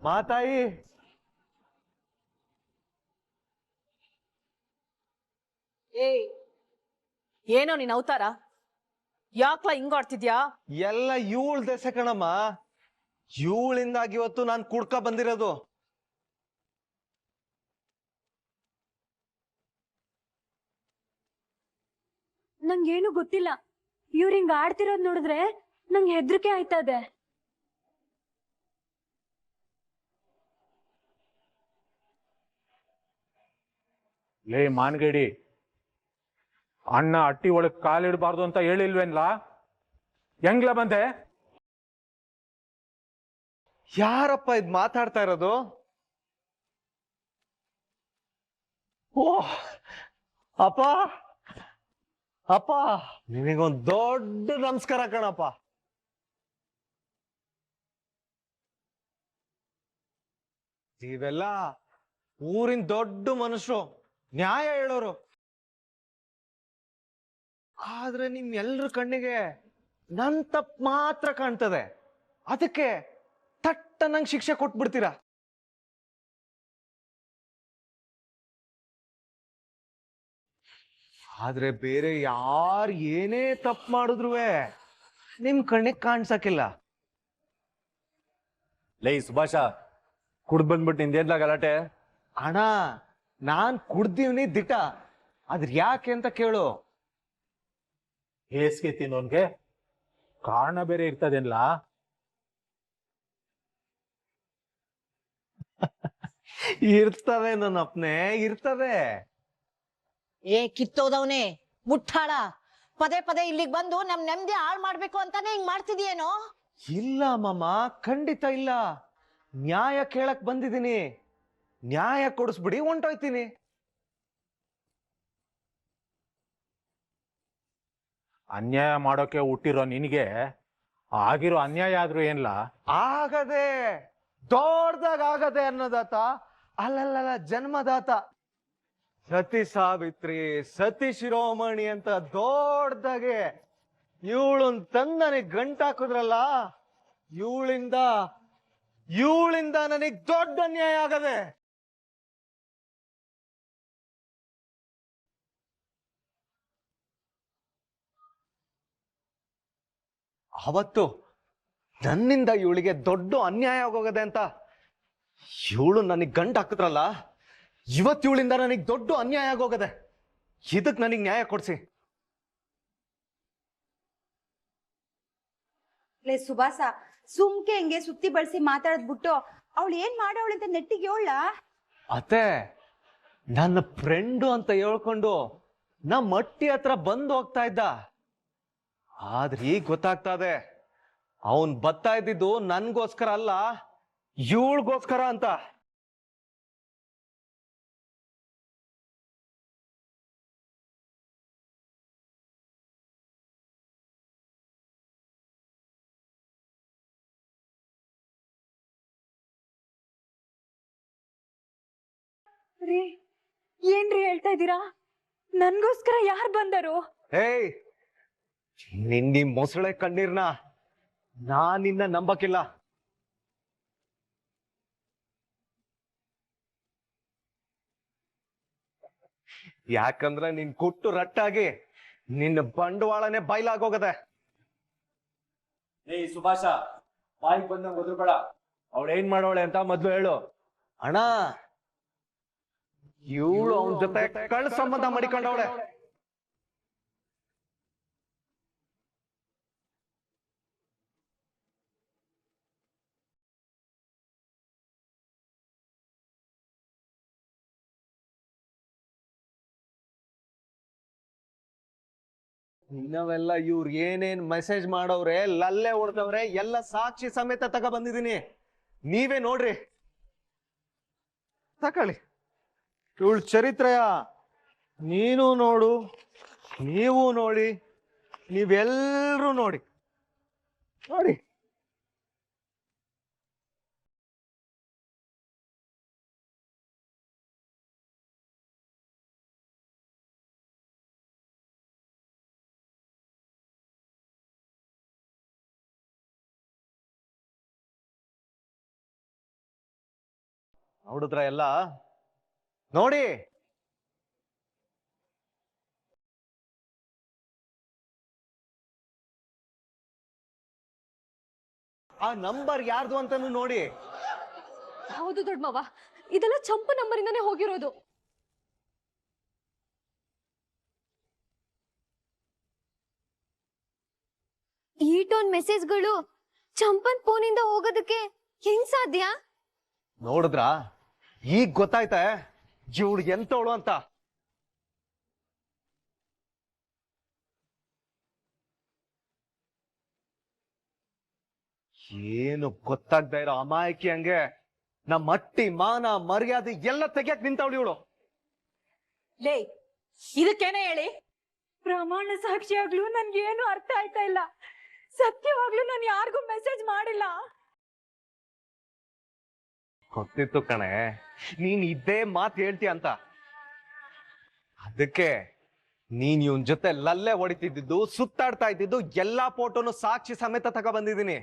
ಮಾತಾಯಿ. ಏಯ್, ಏನೋ ನೀನ್ ಅವತಾರ? ಯಾಕ್ಲ ಹಿಂಗಾಡ್ತಿದ್ಯಾ? ಎಲ್ಲ ಇವಳ ದೆಸೆ ಕಣಮ್ಮ. ಇವಳಿಂದಾಗಿ ಇವತ್ತು ನಾನು ಕುಡ್ಕ ಬಂದಿರೋದು. ನಂಗೇನು ಗೊತ್ತಿಲ್ಲ. ಇವ್ರ ಹಿಂಗ ಆಡ್ತಿರೋದ್ ನೋಡಿದ್ರೆ ನಂಗೆ ಹೆದರಿಕೆ ಆಯ್ತದೆ. ಲೇ ಮಾನ್ಗೇಡಿ, ಅಣ್ಣ ಅಟ್ಟಿ ಒಳಗ್ ಕಾಲಿಡಬಾರ್ದು ಅಂತ ಹೇಳಿಲ್ವೇನ್ಲಾ? ಹೆಂಗ್ಲ ಬಂದೆ? ಯಾರಪ್ಪ ಇದ್ ಮಾತಾಡ್ತಾ ಇರೋದು? ಓಹ್ ಅಪ್ಪ, ಅಪ್ಪ ನಿನಗೊಂದ್ ದೊಡ್ಡ ನಮಸ್ಕಾರ ಕಣಪ್ಪ. ನೀವೆಲ್ಲ ಊರಿನ ದೊಡ್ಡ ಮನುಷ್ಯರು, ನ್ಯಾಯ ಹೇಳೋರು. ಆದ್ರೆ ನಿಮ್ ಎಲ್ರ ಕಣ್ಣಿಗೆ ನನ್ ತಪ್ಪು ಮಾತ್ರ ಕಾಣ್ತದೆ. ಅದಕ್ಕೆ ತಟ್ಟ ನಂಗೆ ಶಿಕ್ಷೆ ಕೊಟ್ಬಿಡ್ತೀರಾ. ಆದ್ರೆ ಬೇರೆ ಯಾರು ಏನೇ ತಪ್ಪು ಮಾಡಿದ್ರು ನಿಮ್ ಕಣ್ಣಿಗೆ ಕಾಣ್ಸಕ್ಕಿಲ್ಲ. ಲೈ ಸುಭಾಷ, ಕುಡ್ದು ಬಂದ್ಬಿಟ್ಟು ನಿಂದೇನ್ಲ ಗಲಾಟೆ? ಅಣ್ಣ, ನಾನ್ ಕುಡ್ದೀವ್ನಿ ದಿಟ. ಅದ್ರ ಯಾಕೆ ಅಂತ ಕೇಳು. ಹೇಸ್ಗೆ ತಿನ್ನೋನ್ಗೆ ಕಾರಣ ಬೇರೆ ಇರ್ತದೇನ್ಲ? ಇರ್ತವೆ ನನ್ನಪ್ಪನೆ, ಇರ್ತವೆ. ಏ ಕಿತ್ತೋದವನೇ, ಮುಟ್ಟಾಳ, ಪದೇ ಪದೇ ಇಲ್ಲಿಗೆ ಬಂದು ನಮ್ ನೆಮ್ಮದಿ ಹಾಳು ಮಾಡ್ಬೇಕು ಅಂತಾನೆ ಹಿಂಗ್ ಮಾಡ್ತಿದ್ಯೇನೋ? ಇಲ್ಲ ಮಾಮ, ಖಂಡಿತ ಇಲ್ಲ. ನ್ಯಾಯ ಕೇಳಕ್ ಬಂದಿದ್ದೀನಿ. ನ್ಯಾಯ ಕೊಡಿಸ್ಬಿಡಿ, ಹೊಂಟೋಯ್ತೀನಿ. ಅನ್ಯಾಯ ಮಾಡೋಕೆ ಹುಟ್ಟಿರೋ ನಿನಗೆ ಆಗಿರೋ ಅನ್ಯಾಯ ಆದ್ರೂ ಏನ್ಲ? ಆಗದೆ, ದೊಡ್ಡದಾಗ ಆಗದೆ ಅನ್ನೋದಾತ. ಅಲ್ಲಲ್ಲ, ಜನ್ಮದಾತ. ಸತಿ ಸಾವಿತ್ರಿ, ಸತಿ ಶಿರೋಮಣಿ ಅಂತ ದೊಡ್ಡದಾಗೆ ಇವಳೊಂದ್ ತಂದನಿಗೆ ಗಂಟಾಕಿದ್ರಲ್ಲ, ಇವಳಿಂದ ನನಗ್ ದೊಡ್ಡ ಅನ್ಯಾಯ ಆಗದೆ. ಅವತ್ತು ನನ್ನಿಂದ ಇವಳಿಗೆ ದೊಡ್ಡ ಅನ್ಯಾಯ ಆಗೋಗದೆ ಅಂತ ಇವಳು ನನಗ್ ಗಂಟು ಹಾಕಿದ್ರಲ್ಲ, ಇವತ್ತು ಇವಳಿಂದ ನನಗ್ ದೊಡ್ಡ ಅನ್ಯಾಯ ಆಗೋಗದೆ. ಇದಕ್ ನನಗ್ ನ್ಯಾಯ ಕೊಡ್ಸಿ. ಲೇ ಸುಭಾಸ, ಸುಮ್ಕೆ ಹಿಂಗೆ ಸುತ್ತಿ ಬಳಸಿ ಮಾತಾಡದ್ಬಿಟ್ಟು ಅವಳು ಏನ್ ಮಾಡವಳು ಅಂತ ನೆಟ್ಟಿಗೆ ಹೇಳ. ಅತ್ತೆ, ನನ್ನ ಫ್ರೆಂಡು ಅಂತ ಹೇಳ್ಕೊಂಡು ನಮ್ಮ ಅಟ್ಟಿ ಹತ್ರ ಬಂದು ಹೋಗ್ತಾ ಇದ್ದ. ಆದ್ರೆ ಈಗ ಗೊತ್ತಾಗ್ತಾ ಇದೆ, ಅವನ್ ಬರ್ತಾ ಇದ್ದಿದ್ದು ನನ್ಗೋಸ್ಕರ ಅಲ್ಲ, ಇವಳಿಗೋಸ್ಕರ ಅಂತ. ರೀ, ಏನ್ರಿ ಹೇಳ್ತಾ ಇದ್ದೀರಾ? ನನ್ಗೋಸ್ಕರ ಯಾರು ಬಂದರು? ಹೇಯ್, ನಿನ್ನ ಮೊಸಳೆ ಕಣ್ಣೀರ್ನ ನಾನಿನ್ನ ನಂಬಕ್ಕಿಲ್ಲ. ಯಾಕಂದ್ರೆ ನಿನ್ ಕುಟ್ಟು ರಟ್ಟಾಗಿ ನಿನ್ನ ಬಂಡವಾಳನೆ ಬಯಲಾಗೋಗದೆ. ಏಯ್ ಸುಭಾಷ, ಬಾಯಿಗೆ ಬಂದಂಗ ಒದ್ರಬೇಡ. ಅವಳು ಏನ್ ಮಾಡೋಳೆ ಅಂತ ಮೊದ್ಲು ಹೇಳು. ಅಣ್ಣ, ಇವಳು ಅವನ ಜೊತೆ ಕಳ್ಳ ಸಂಬಂಧ ಮಾಡಿಕೊಂಡವಳೆ. ಇನ್ನವೆಲ್ಲ ಇವ್ರು ಏನೇನ್ ಮೆಸೇಜ್ ಮಾಡವ್ರೆ, ಲಲ್ಲೆ ಹೊಡ್ದವ್ರೆ, ಎಲ್ಲ ಸಾಕ್ಷಿ ಸಮೇತ ತಗ ಬಂದಿದ್ದೀನಿ. ನೀವೇ ನೋಡ್ರಿ, ತಕೊಳ್ಳಿ. ಇವಳ ಚರಿತ್ರೆಯ ನೀನು ನೋಡು, ನೀವು ನೋಡಿ, ನೀವೆಲ್ರೂ ನೋಡಿ. ನೋಡಿದ್ರ ಎಲ್ಲ ನೋಡಿ. ಆ ನಂಬರ್ ಯಾರ್ದು ಅಂತಾನು ನೋಡಿ. ಹೌದು ದೊಡ್ಡಮ್ಮವ, ಇದೆಲ್ಲ ಚಂಪು ನಂಬರಿಂದಾನೇ ಹೋಗಿರೋದು. ಈ ಟೋನ್ ಮೆಸೇಜ್ಗಳು ಚಂಪನ್ ಫೋನಿಂದ ಹೋಗೋದಕ್ಕೆ ಹೆಂಗ್ ಸಾಧ್ಯ? ನೋಡಿದ್ರ ಈಗ ಗೊತ್ತಾಯ್ತಾ ಇವಳು ಎಂತವಳು ಅಂತ. ಏನು ಗೊತ್ತಾಗ್ತಾ ಇರೋ ಅಮಾಯಕಿ ಹಂಗೆ ನಮ್ಮ ಮಟ್ಟಿ ಮಾನ ಮರ್ಯಾದೆ ಎಲ್ಲ ತೆಗಿಯಕ್ ನಿಂತವಳು ಇವಳು. ಲೇ ಇದಕ್ಕೇನೆ ಹೇಳಿ? ಪ್ರಮಾಣ ಸಾಕ್ಷಿಯಾಗ್ಲೂ ನನ್ಗೇನು ಅರ್ಥ ಆಯ್ತಾ ಇಲ್ಲ. ಸತ್ಯವಾಗ್ಲೂ ನಾನು ಯಾರಿಗೂ ಮೆಸೇಜ್ ಮಾಡಿಲ್ಲ. ಗೊತ್ತಿತ್ತು ಕಣೆ ನೀನ್ ಇದೇ ಮಾತು ಹೇಳ್ತೀಯ ಅಂತ. ಅದಕ್ಕೆ ನೀನ್ ಇವನ್ ಜೊತೆ ಲಲ್ಲೆ ಹೊಡಿತಿದ್ದು, ಸುತ್ತಾಡ್ತಾ ಇದ್ದಿದ್ದು ಎಲ್ಲಾ ಫೋಟೋನು ಸಾಕ್ಷಿ ಸಮೇತ ತಗ ಬಂದಿದ್ದೀನಿ.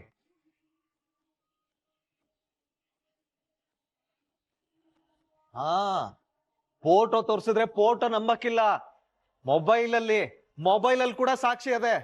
ಹಾ, ಫೋಟೋ ತೋರ್ಸಿದ್ರೆ ಫೋಟೋ ನಂಬಕ್ಕಿಲ್ಲ. ಮೊಬೈಲಲ್ಲಿ ಕೂಡ ಸಾಕ್ಷಿ ಅದೇ.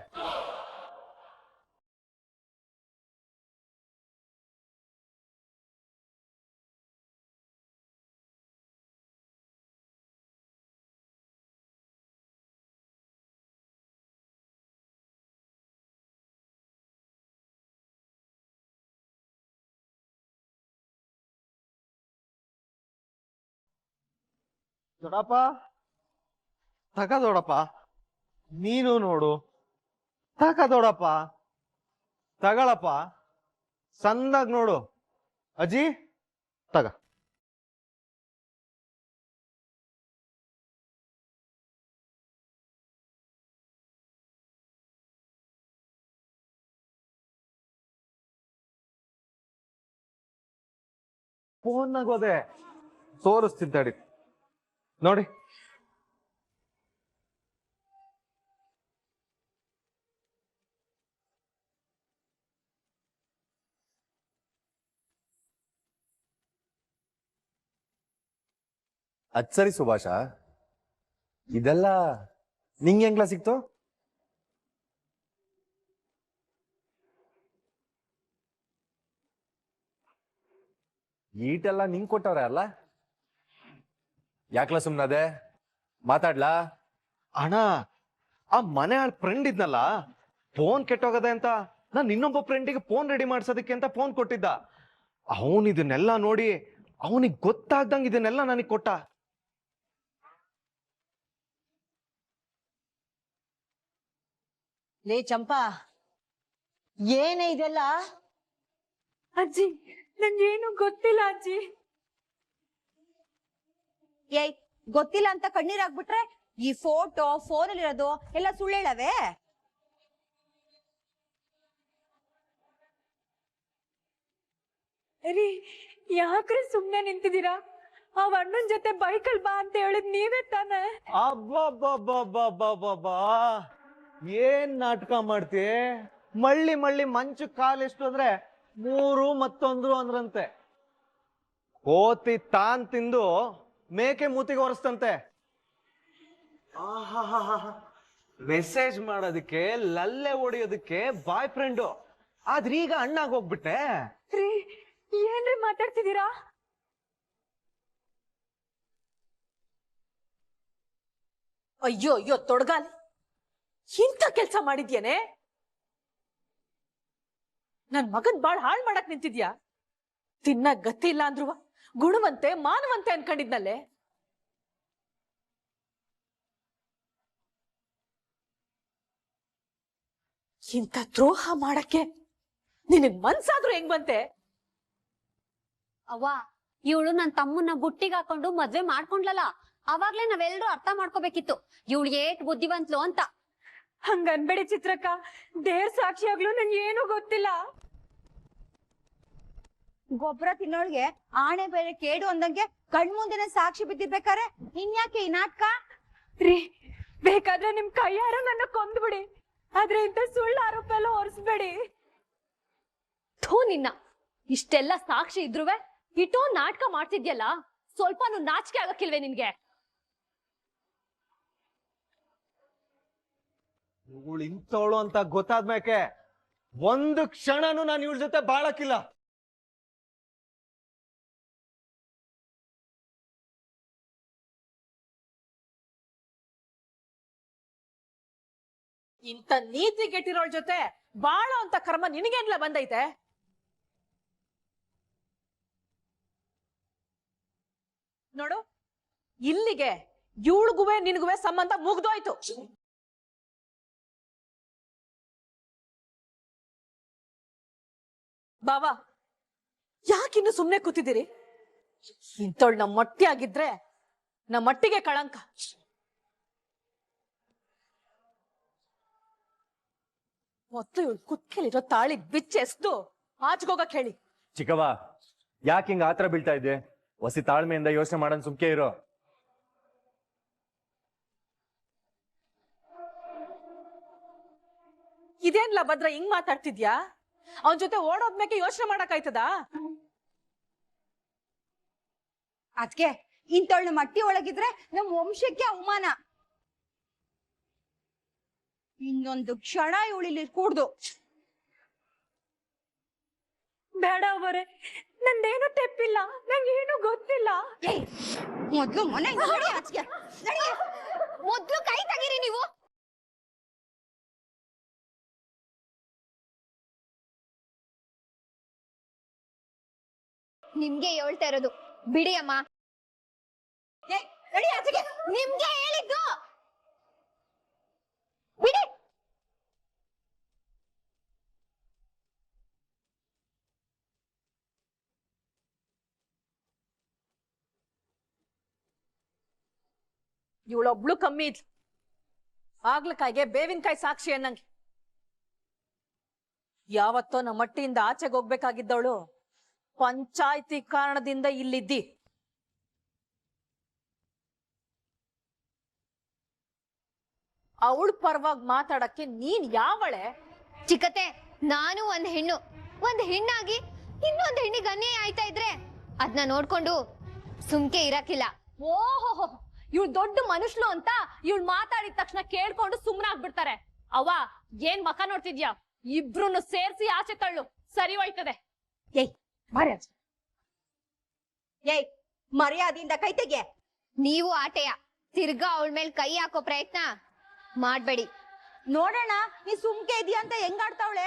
ದೊಡಪ್ಪ ದೊಡಪ್ಪ ನೀನು ನೋಡು. ದೊಡಪ್ಪ ತಗಳಪ್ಪ, ಸಂದಾಗ ನೋಡು. ಅಜ್ಜಿ ತಗ. ಫೋನ್ನಾಗೋದೆ ತೋರಿಸ್ತಿದ್ದಾಡಿ ನೋಡಿ. ಅದ್ ಸರಿ ಸುಭಾಷ, ಇದೆಲ್ಲ ನಿಂಗೆ ಹೆಂಗ್ಲ ಸಿಕ್ತು? ಈಟೆಲ್ಲ ನಿಂಗ್ ಕೊಟ್ಟವ್ರೆ ಅಲ್ಲ? ಯಾಕ್ಲ ಸುಮ್ನದೆ? ಮಾತಾಡ್ಲಾ? ಅಣ್ಣ, ಆ ಮನೆ ಆಳ್ ಫ್ರೆಂಡ್ ಇದ್ನಲ್ಲ, ಫೋನ್ ಕೆಟ್ಟೋಗದೆ ಅಂತ ನಾನು ಇನ್ನೊಬ್ಬ ಫ್ರೆಂಡಿಗೆ ಫೋನ್ ರೆಡಿ ಮಾಡ್ಸೋದಕ್ಕೆ ಅಂತ ಫೋನ್ ಕೊಟ್ಟಿದ್ದ. ಅವನ್ ಇದನ್ನೆಲ್ಲ ನೋಡಿ ಅವನಿಗೆ ಗೊತ್ತಾಗ್ದಂಗ ಇದನ್ನೆಲ್ಲ ನನಗೆ ಕೊಟ್ಟ. ಲೇ ಚಂಪಾ, ಏನೇ ಇದೆಲ್ಲ? ಅಜ್ಜಿ ನಂಗೇನು ಗೊತ್ತಿಲ್ಲ ಅಜ್ಜಿ. ಏಯ್, ಗೊತ್ತಿಲ್ಲ ಅಂತ ಕಣ್ಣೀರಾಗ್ಬಿಟ್ರೆ ಈ ಫೋಟೋ ಫೋನಲ್ಲಿರೋದು ಎಲ್ಲ ಸುಳ್ಳು ಹೇಳವೆ? ರೀ, ಯಾಕ್ರೆ ಸುಮ್ನೆ ನಿಂತಿದ್ದೀರಾ? ಆ ಅಣ್ಣನ್ ಜೊತೆ ಬೈಕಲ್ ಬಾ ಅಂತ ಹೇಳಿದ್ ನೀವೇ ತಾನೆ? ಅಬ್ಬಬ್ಬಬ್ಬಬ್ಬಬ್ಬಬ್ಬಾ, ಏನ್ ನಾಟಕ ಮಾಡ್ತಿ? ಮಳ್ಳಿ ಮಳ್ಳಿ ಮಂಚು ಕಾಲೆಷ್ಟು ಅಂದ್ರೆ 3 ಮತ್ತೊಂದ್ರು ಅಂದ್ರಂತೆ. ಕೋತಿ ತಾನ್ ತಿಂದು ಮೇಕೆ ಮೂತಿಗೆ ಒರೆಸ್ತಂತೆ. ಮೆಸೇಜ್ ಮಾಡೋದಕ್ಕೆ, ಲಲ್ಲೆ ಹೊಡಿಯೋದಕ್ಕೆ ಬಾಯ್ ಫ್ರೆಂಡು, ಆದ್ರೆ ಈಗ ಅಣ್ಣಾಗ ಹೋಗ್ಬಿಟ್ಟೆ. ರೀ, ಏನ್ರಿ ಮಾತಾಡ್ತಿದ್ದೀರಾ? ಅಯ್ಯೋ ಅಯ್ಯೋ ತೊಡಗಾಲ್, ಇಂಥ ಕೆಲ್ಸ ಮಾಡಿದ್ಯೇನೆ? ನನ್ ಮಗನ್ ಬಾಳ್ ಹಾಳ್ ಮಾಡಕ್ ನಿಂತಿದ್ಯಾ? ತಿನ್ನ ಗತಿ ಇಲ್ಲ ಅಂದ್ರು ಗುಣವಂತೆ ಮಾನವಂತೆ ಅನ್ಕೊಂಡಿದ್ನಲ್ಲೇ. ಇಂಥ ದ್ರೋಹ ಮಾಡಕ್ಕೆ ನಿನಗ್ ಮನ್ಸಾದ್ರೂ ಹೆಂಗ್ ಬಂತೆ? ಅವ್ವ, ಇವಳು ನನ್ ತಮ್ಮನ್ನ ಬುಟ್ಟಿಗೆ ಹಾಕೊಂಡು ಮದ್ವೆ ಮಾಡ್ಕೊಂಡ್ಲಲ್ಲ, ಅವಾಗ್ಲೇ ನಾವೆಲ್ಲರೂ ಅರ್ಥ ಮಾಡ್ಕೋಬೇಕಿತ್ತು ಇವಳು ಏಟ್ ಬುದ್ಧಿವಂತ್ಲು ಅಂತ. ಹಂಗ ಅನ್ಬೇಡಿ ಚಿತ್ರಕ್ಕ, ದೇವ್ರ ಸಾಕ್ಷಿಯಾಗ್ಲೂ ನಂಗೆ ಏನು ಗೊತ್ತಿಲ್ಲ. ಗೊಬ್ಬರ ತಿನ್ನೋಳ್ಗೆ ಆಣೆ ಬೇರೆ ಕೇಡು ಅಂದಂಗೆ ಕಣ್ಮುಂದೆನೆ ಸಾಕ್ಷಿ ಬಿದ್ದಿರ್ಬೇಕಾರೆ ಇನ್ಯಾಕೆ ಈ ನಾಟಕ? ರೀ, ಬೇಕಾದ್ರೆ ನಿಮ್ ಕೈಯಾರ ನನ್ನ ಕೊಂದ್ಬಿಡಿ, ಆದ್ರೆ ಇಂಥ ಸುಳ್ಳು ಆರೋಪ ಎಲ್ಲ ಹೊರಿಸ್ಬೇಡಿ. ಥೂ ನಿನ್ನ, ಇಷ್ಟೆಲ್ಲ ಸಾಕ್ಷಿ ಇದ್ರುವೆ ಇಷ್ಟೊಂದ್ ನಾಟಕ ಮಾಡ್ತಿದ್ಯಲ್ಲ, ಸ್ವಲ್ಪನೂ ನಾಚಿಕೆ ಆಗಕ್ಕಿಲ್ವೇ ನಿನ್ಗೆ? ಇವಳು ಇಂಥವಳು ಅಂತ ಗೊತ್ತಾದ್ಮೇಕೆ ಒಂದು ಕ್ಷಣನೂ ನಾನು ಇವಳ ಜೊತೆ ಬಾಳಕ್ಕಿಲ್ಲ. ಇಂಥ ನೀತಿ ಕೆಟ್ಟಿರೋಳ್ ಜೊತೆ ಬಾಳೋ ಅಂತ ಕರ್ಮ ನಿನಗೇನ್ಲ ಬಂದೈತೆ? ನೋಡು, ಇಲ್ಲಿಗೆ ಇವಳಿಗುವೆ ನಿನಗುವೆ ಸಂಬಂಧ ಮುಗ್ದೋಯ್ತು. ಬಾವಾ, ಯಾಕಿನ್ನು ಸುಮ್ನೆ ಕೂತಿದ್ದೀರಿ? ಇಂಥವಳು ನಮ್ಮ ಮಟ್ಟಿ ಆಗಿದ್ರೆ ನಮ್ಮ ಮಟ್ಟಿಗೆ ಕಳಂಕ. ಮೊದ್ಲು ಇವಳು ಕುತ್ಕೆಲಿರೋ ತಾಳಿ ಬಿಚ್ಚೆಸ್ದು ಆಚೆಗೋಗಕ್ ಹೇಳಿ. ಚಿಕ್ಕವ್ವ, ಯಾಕೆ ಹಿಂಗ ಆತರ ಬೀಳ್ತಾ ಇದ್ದೆ? ಹೊಸಿ ತಾಳ್ಮೆಯಿಂದ ಯೋಚನೆ ಮಾಡೋಣ, ಸುಮ್ಕೆ ಇರೋ. ಇದೇನ್ಲ ಭದ್ರ ಹಿಂಗ್ ಮಾತಾಡ್ತಿದ್ಯಾ? ಅವನ್ ಜೊತೆ ಓಡೋದ್ಮೇಕೆ ಯೋಚನೆ ಮಾಡಕ್ಕಾಯ್ತದ? ಅದ್ಕೆ ಇಂಥವಳ ಮಟ್ಟಿ ಒಳಗಿದ್ರೆ ನಮ್ ವಂಶಕ್ಕೆ ಅವಮಾನ. ಇನ್ನೊಂದು ಕ್ಷಣ ಇವಳಿಲ್ಲಿ ಕೂಡ್ದು. ಬೇಡ ಅವರೇ, ನಂದೇನು ತೆಪ್ಪಿಲ್ಲ, ನಂಗೇನು ಗೊತ್ತಿಲ್ಲ. ಮೊದ್ಲು ಮನೆ ಮೊದ್ಲು ಕೈ ತೆಗೀರಿ ನೀವು. ನಿಮ್ಗೆ ಹೇಳ್ತಾ ಇರೋದು, ಬಿಡಿ ಅಮ್ಮ. ನಿಮ್ಗೆ ಹೇಳಿದ್ದು ಬಿಡಿ. ಇವಳೊಬ್ಳು ಕಮ್ಮಿ ಇದ್ಲು, ಆಗ್ಲಕಾಯಿಗೆ ಬೇವಿನಕಾಯಿ ಸಾಕ್ಷಿ ಅನ್ನಂಗೆ. ಯಾವತ್ತೋ ನಮ್ಮ ಮಟ್ಟಿಯಿಂದ ಆಚೆಗೆ ಹೋಗ್ಬೇಕಾಗಿದ್ದವಳು ಪಂಚಾಯ್ತಿ ಕಾರಣದಿಂದ ಇಲ್ಲಿದ್ದಿ. ಅವಳ ಪರವಾಗಿ ಮಾತಾಡಕ್ಕೆ ನೀನ್ ಯಾವಳೆ? ಚಿಕ್ಕತೆ, ನಾನು ಒಂದ್ ಹೆಣ್ಣಾಗಿ ಇನ್ನೊಂದ್ ಹೆಣ್ಣಿಗೆ ಅನ್ಯಾಯ ಆಯ್ತಾ ಇದ್ರೆ ಅದ್ನ ನೋಡ್ಕೊಂಡು ಸುಮ್ಕೆ ಇರಕ್ಕಿಲ್ಲ. ಓಹೋ, ಇವ್ಳು ದೊಡ್ಡ ಮನುಷ್ಯಳು ಅಂತ ಇವ್ಳು ಮಾತಾಡಿದ ತಕ್ಷಣ ಕೇಳ್ಕೊಂಡು ಸುಮ್ನ ಆಗ್ಬಿಡ್ತಾರೆ. ಅವ್ವ, ಏನ್ ಮಕ ನೋಡ್ತಿದ್ಯಾ? ಇಬ್ರು ಸೇರ್ಸಿ ಆಚೆ ತಳ್ಳು, ಸರಿ ಹೋಯ್ತದೆ. ಏಯ್, ಮರ್ಯಾದೆಯಿಂದ ಕೈ ತೆಗೆ. ನೀವು ಆಟೆಯ ತಿರ್ಗಾ ಅವಳ ಮೇಲೆ ಕೈ ಹಾಕೋ ಪ್ರಯತ್ನ ಮಾಡ್ಬೇಡಿ. ನೋಡೋಣ ನೀ ಸುಮ್ಕೆ ಇದೀಯ ಅಂತ ಹೆಂಗಾಡ್ತಾವಳೆ.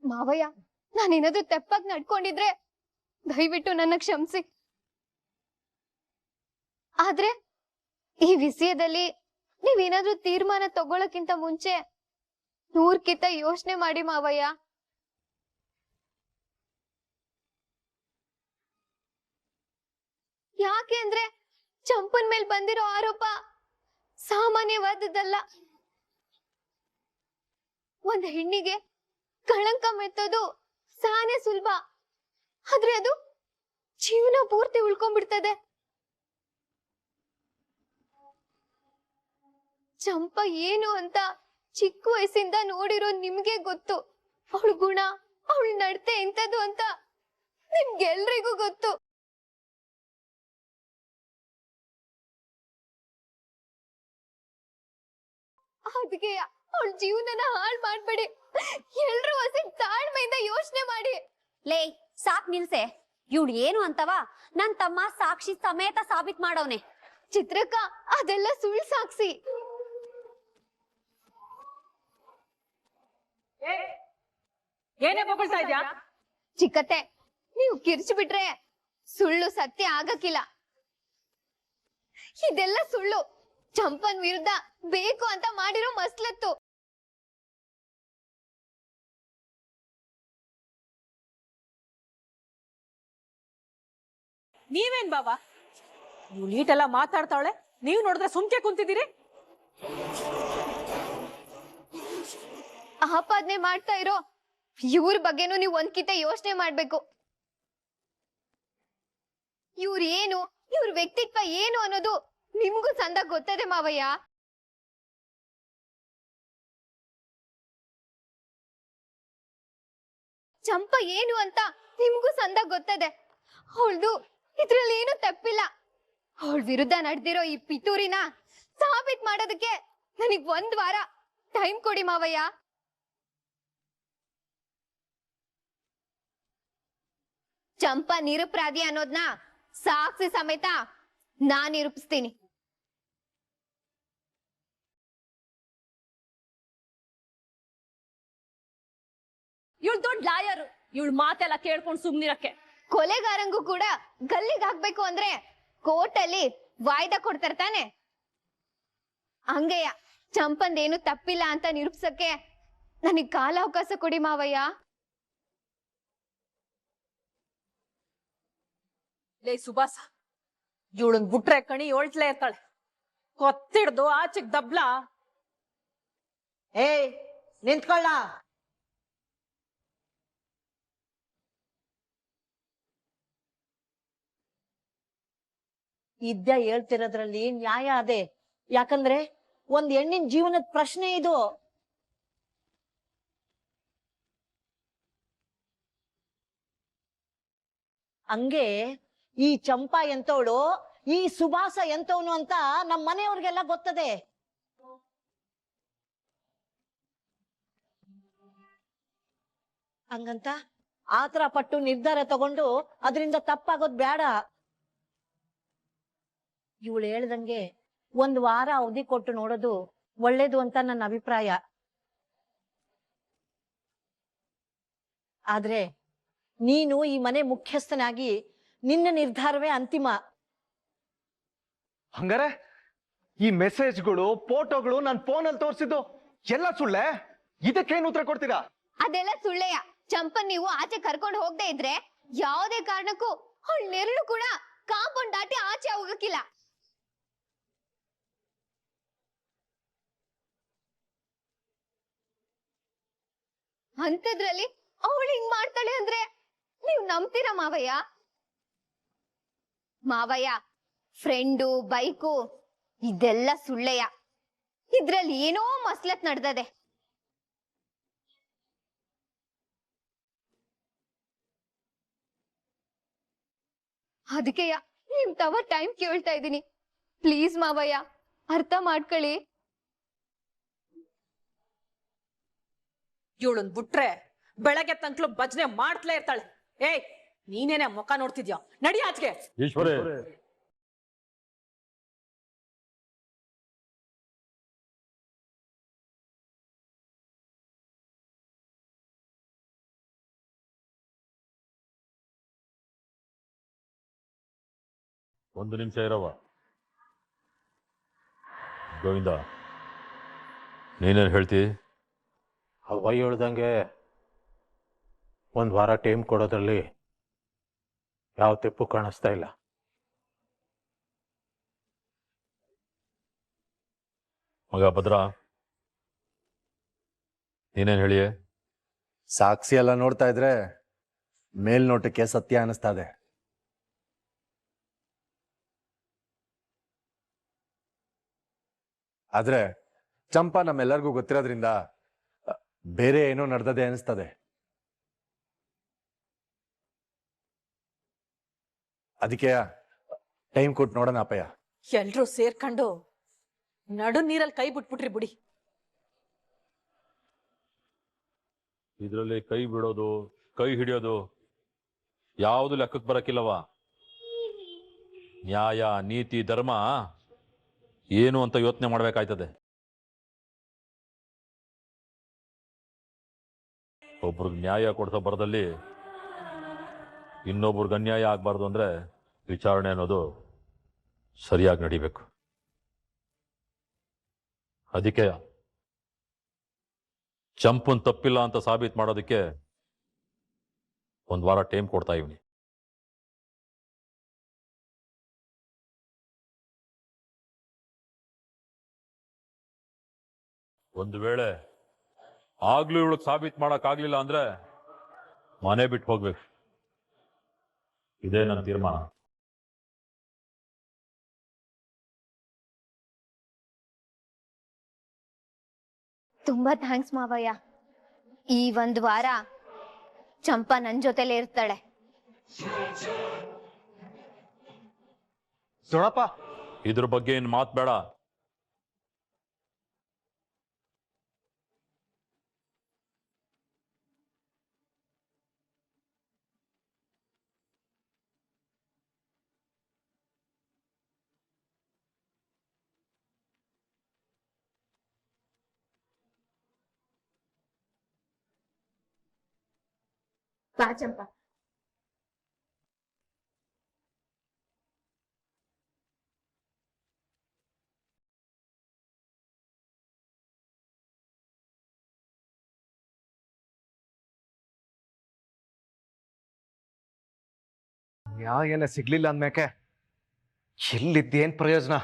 ಮಾವಯ್ಯ, ನಾನೇನಾದ್ರೂ ತೆಪ್ಪಾಗಿ ನಡ್ಕೊಂಡಿದ್ರೆ ದಯವಿಟ್ಟು ನನ್ನ ಕ್ಷಮಿಸಿ. ಆದ್ರೆ ಈ ವಿಷಯದಲ್ಲಿ ನೀವೇನಾದ್ರೂ ತೀರ್ಮಾನ ತಗೊಳಕ್ಕಿಂತ ಮುಂಚೆ 100 ಕಿಂತ ಯೋಚನೆ ಮಾಡಿ ಮಾವಯ್ಯ. ಯಾಕೆ ಅಂದ್ರೆ ಚಂಪನ್ ಮೇಲ್ ಬಂದಿರೋ ಆರೋಪ ಸಾಮಾನ್ಯವಾದದ್ದಲ್ಲ. ಒಂದ್ ಹೆಣ್ಣಿಗೆ ಕಳಂಕ ಮೆತ್ತೋದು ಸಾನೆ ಸುಲಭ, ಆದ್ರೆ ಅದು ಜೀವನ ಪೂರ್ತಿ ಉಳ್ಕೊಂಡ್ಬಿಡ್ತದೆ. ಚಂಪ ಏನು ಅಂತ ಚಿಕ್ಕ ವಯಸ್ಸಿಂದ ನೋಡಿರೋ ನಿಮ್ಗೆ ಗೊತ್ತು. ಅವಳ ಗುಣ, ಅವಳ ನಡತೆ ಎಂತದು ಅಂತ ನಿಮ್ಗೆಲ್ರಿಗೂ ಗೊತ್ತು. ಅದಕ್ಕೆ ಅವಳ ಜೀವನನ ಹಾಳು ಮಾಡ್ಬೇಡಿ. ಎಲ್ರೂ ಹೊಸ ತಾಳ್ಮೆಯಿಂದ ಯೋಚನೆ ಮಾಡಿ. ಲೇ, ಸಾಕ್ ನಿಲ್ಸೆ. ಇವ್ಳು ಏನು ಅಂತವ ನನ್ ತಮ್ಮ ಸಾಕ್ಷಿ ಸಮೇತ ಸಾಬೀತ್ ಮಾಡವ್ನೆ. ಚಿತ್ರಕ್ಕ, ಅದೆಲ್ಲ ಸುಳ್ಳು ಸಾಕ್ಷಿ. ಏನೇ ಬೊಗಳ್ತಾ ಇದ್ಯಾ? ಚಿಕ್ಕತ್ತೆ, ನೀವು ಕಿರ್ಚು ಬಿಟ್ರೆ ಸುಳ್ಳು ಸತ್ಯ ಆಗಕ್ಕಿಲ್ಲ. ಇದೆಲ್ಲ ಸುಳ್ಳು. ಚಂಪನ್ ವಿರುದ್ಧ ಬೇಕು ಅಂತ ಮಾಡಿರೋ ಮಸ್ಲತ್ತು. ನೀವೇನ್ ಬಾವ, ನೀವು ನೀಟೆಲ್ಲ ಮಾತಾಡ್ತಾವಳೆ, ನೀವ್ ನೋಡಿದ್ರೆ ಸುಮ್ಕೆ ಕುಂತಿದ್ದೀರಿ. ಆಪಾದನೆ ಮಾಡ್ತಾ ಇರೋ ಇವ್ರ ಬಗ್ಗೆನೂ ನೀವು ಒಂದ್ಕಿಂತ ಯೋಚನೆ ಮಾಡ್ಬೇಕು. ಇವ್ರ ವ್ಯಕ್ತಿತ್ವ ಏನು ಅನ್ನೋದು ನಿಮ್ಗೂ ಚಂದ ಗೊತ್ತದೆ ಮಾವಯ್ಯ. ಚಂಪಾ ಏನು ಅಂತ ನಿಮ್ಗೂ ಸಂದಾಗ ಗೊತ್ತದೆ. ಅವಳ್ದು ಇದ್ರಲ್ಲಿ ಏನು ತಪ್ಪಿಲ್ಲ. ಅವಳ ವಿರುದ್ಧ ನಡೆದಿರೋ ಈ ಪಿತೂರಿನ ಸಾಬೀತ್ ಮಾಡೋದಕ್ಕೆ ನನಗ್ 1 ವಾರ ಟೈಮ್ ಕೊಡಿ ಮಾವಯ್ಯ. ಚಂಪಾ ನಿರಪರಾಧಿ ಅನ್ನೋದ್ನ ಸಾಕ್ಷಿ ಸಮೇತ ನಾನ್ ನಿರೂಪಿಸ್ತೀನಿ. ಇವಳು ದೊಡ್ಡ ಲಾಯರು, ಇವಳು ಮಾತೆಲ್ಲ ಕೇಳ್ಕೊಂಡು ಸುಮ್ನಿರಕ್ಕೆ. ಕೊಲೆಗಾರಂಗೂ ಕೂಡ ಗಲ್ಲಿಗೆ ಹಾಕ್ಬೇಕು ಅಂದ್ರೆ ಕೋರ್ಟಲ್ಲಿ ವಾಯ್ದಾ ಕೊಡ್ತಾರೆ ತಾನೆ. ಹಂಗೆಯ ಚಂಪಂದೇನು ತಪ್ಪಿಲ್ಲ ಅಂತ ನಿರೂಪಿಸಕ್ಕೆ ನನಗ್ ಕಾಲಾವಕಾಶ ಕೊಡಿ ಮಾವಯ್ಯ. ಲೇ ಸುಭಾಸ, ಇವಳನ್ ಬಿಟ್ರೆ ಕಣಿ ಹೊಳ್ಟ್ಲೇ ಇರ್ತಾಳೆ. ಕೊತ್ತಿಡ್ದು ಆಚೆಗ್ ದಬ್ಲ. ಏಯ್ ನಿಂತ್ಕೊಳ್ಳ. ಇದ್ದ ಹೇಳ್ತಿರೋದ್ರಲ್ಲಿ ನ್ಯಾಯ ಅದೇ. ಯಾಕಂದ್ರೆ ಒಂದ್ ಹೆಣ್ಣಿನ ಜೀವನದ ಪ್ರಶ್ನೆ ಇದು. ಹಂಗೆ ಈ ಚಂಪಾ ಎಂತವಳು, ಈ ಸುಭಾಸ ಎಂತವನು ಅಂತ ನಮ್ಮ ಮನೆಯವ್ರಿಗೆಲ್ಲ ಗೊತ್ತದೆ. ಹಂಗಂತ ಆತರ ಪಟ್ಟು ನಿರ್ಧಾರ ತಗೊಂಡು ಅದರಿಂದ ತಪ್ಪಾಗೋದ್ ಬೇಡ. ಇವಳು ಹೇಳ್ದಂಗೆ 1 ವಾರ ಅವಧಿ ಕೊಟ್ಟು ನೋಡೋದು ಒಳ್ಳೇದು ಅಂತ ನನ್ನ ಅಭಿಪ್ರಾಯ. ಆದ್ರೆ ನೀನು ಈ ಮನೆ ಮುಖ್ಯಸ್ಥನಾಗಿ ನಿನ್ನ ನಿರ್ಧಾರವೇ ಅಂತಿಮ. ಹಂಗಾರೆ ಈ ಮೆಸೇಜ್ಗಳು ಫೋಟೋಗಳು ನನ್ನ ಫೋನಲ್ಲಿ ತೋರಿಸಿದ್ದು ಎಲ್ಲ ಸುಳ್ಳೆ? ಇದಕ್ಕೇನು ಉತ್ತರ ಕೊಡ್ತೀರಾ? ಅದೆಲ್ಲ ಸುಳ್ಳೆಯ. ಚಂಪನ್ ನೀವು ಆಚೆ ಕರ್ಕೊಂಡು ಹೋಗದೆ ಇದ್ರೆ ಯಾವುದೇ ಕಾರಣಕ್ಕೂ ಅವಳ ನೆರಳು ಕೂಡ ಕಾಂಪೌಂಡ್ ದಾಟಿ ಆಚೆ ಹೋಗಕ್ಕಿಲ್ಲ. ಅಂತದ್ರಲ್ಲಿ ಅವಳು ಹಿಂಗ್ ಮಾಡ್ತಾಳೆ ಅಂದ್ರೆ ನೀವ್ ನಂಬ್ತೀರಾ ಮಾವಯ್ಯ? ಮಾವಯ್ಯ, ಫ್ರೆಂಡು ಬೈಕು ಇದೆಲ್ಲ ಸುಳ್ಳೆಯ. ಇದ್ರಲ್ಲಿ ಏನೋ ಮಸ್ಲತ್ ನಡ್ದದೆ. ಅದಕ್ಕೆಯ ನಿಮ್ ತವ ಟೈಮ್ ಕೇಳ್ತಾ ಇದೀನಿ. ಪ್ಲೀಸ್ ಮಾವಯ್ಯ, ಅರ್ಥ ಮಾಡ್ಕೊಳ್ಳಿ. ಇವಳನ್ ಬಿಟ್ರೆ ಬೆಳಗ್ಗೆ ತನಕಲು ಭಜನೆ ಮಾಡ್ತಲೇ ಇರ್ತಾಳೆ. ಏಯ್, ನೀನೇನೆ ಮುಖ ನೋಡ್ತಿದ್ಯಾ? ನಡಿ ಆಚೆಗೆ. ಈಶ್ವರೇ, ಒಂದು ನಿಮಿಷ ಇರವ. ಗೋವಿಂದ, ನೀನೇನು ಹೇಳ್ತಿ? ಅವ್ವ ಹೇಳ್ದಂಗೆ 1 ವಾರ ಟೈಮ್ ಕೊಡೋದ್ರಲ್ಲಿ ಯಾವ ತೆಪ್ಪು ಕಾಣಿಸ್ತಾ ಇಲ್ಲ. ಮಗ ಭದ್ರ, ನೀನೇನು ಹೇಳಿಯೇ? ಸಾಕ್ಷಿ ಎಲ್ಲ ನೋಡ್ತಾ ಇದ್ರೆ ಮೇಲ್ನೋಟಕ್ಕೆ ಸತ್ಯ ಅನಿಸ್ತಾ ಇದೆ. ಆದ್ರೆ ಚಂಪಾ ನಮ್ಮೆಲ್ಲರಿಗೂ ಗೊತ್ತಿರೋದ್ರಿಂದ ಬೇರೆ ಏನೋ ನಡೆದದೆ ಅನಿಸ್ತದೆ. ಅದಕ್ಕೆ ಟೈಮ್ ಕೊಟ್ಟು ನೋಡೋಣ ಅಪ್ಪಯ್ಯ. ಎಲ್ರೂ ಸೇರ್ಕೊಂಡು ನಡು ನೀರಲ್ಲಿ ಕೈ ಬಿಟ್ಬಿಟ್ರಿ ಬಿಡಿ. ಇದರಲ್ಲಿ ಕೈ ಬಿಡೋದು, ಕೈ ಹಿಡಿಯೋದು ಯಾವುದು ಲೆಕ್ಕಕ್ಕೆ ಬರಕ್ಕಿಲ್ಲವ. ನ್ಯಾಯ, ನೀತಿ, ಧರ್ಮ ಏನು ಅಂತ ಯೋಚನೆ ಮಾಡ್ಬೇಕಾಯ್ತದೆ. ಒಬ್ರಿಗೆ ನ್ಯಾಯ ಕೊಡ್ಸೋ ಬರದಲ್ಲಿ ಇನ್ನೊಬ್ರಿಗೆ ಅನ್ಯಾಯ ಆಗ್ಬಾರ್ದು ಅಂದ್ರೆ ವಿಚಾರಣೆ ಅನ್ನೋದು ಸರಿಯಾಗಿ ನಡಿಬೇಕು. ಅದಕ್ಕೆ ಚಂಪನ್ ತಪ್ಪಿಲ್ಲ ಅಂತ ಸಾಬೀತು ಮಾಡೋದಕ್ಕೆ 1 ವಾರ ಟೈಮ್ ಕೊಡ್ತಾ ಇವ್ನಿ. ಒಂದು ವೇಳೆ ಆಗ್ಲೂ ಇವಳಿಗೆ ಸಾಬೀತು ಮಾಡಕ್ ಆಗ್ಲಿಲ್ಲ ಅಂದ್ರೆ ಮನೆ ಬಿಟ್ಟು ಹೋಗ್ಬೇಕು. ಇದೇ ನನ್ನ ತೀರ್ಮಾನ. ತುಂಬಾ ಥ್ಯಾಂಕ್ಸ್ ಮಾವಯ್ಯ. ಈ 1 ವಾರ ಚಂಪಾ ನನ್ ಜೊತೆಲೇ ಇರ್ತಾಳೆ. ದೊಡಪ್ಪ, ಇದ್ರ ಬಗ್ಗೆ ಏನ್ ಮಾತ್ ಬೇಡ. ಬಾ ಚಂಪಾ. ನ್ಯಾಯನೇ ಸಿಗ್ಲಿಲ್ಲ ಅಂದ್ಮೇಕೆ ಎಲ್ಲಿದ್ದೇನ್ ಪ್ರಯೋಜನ?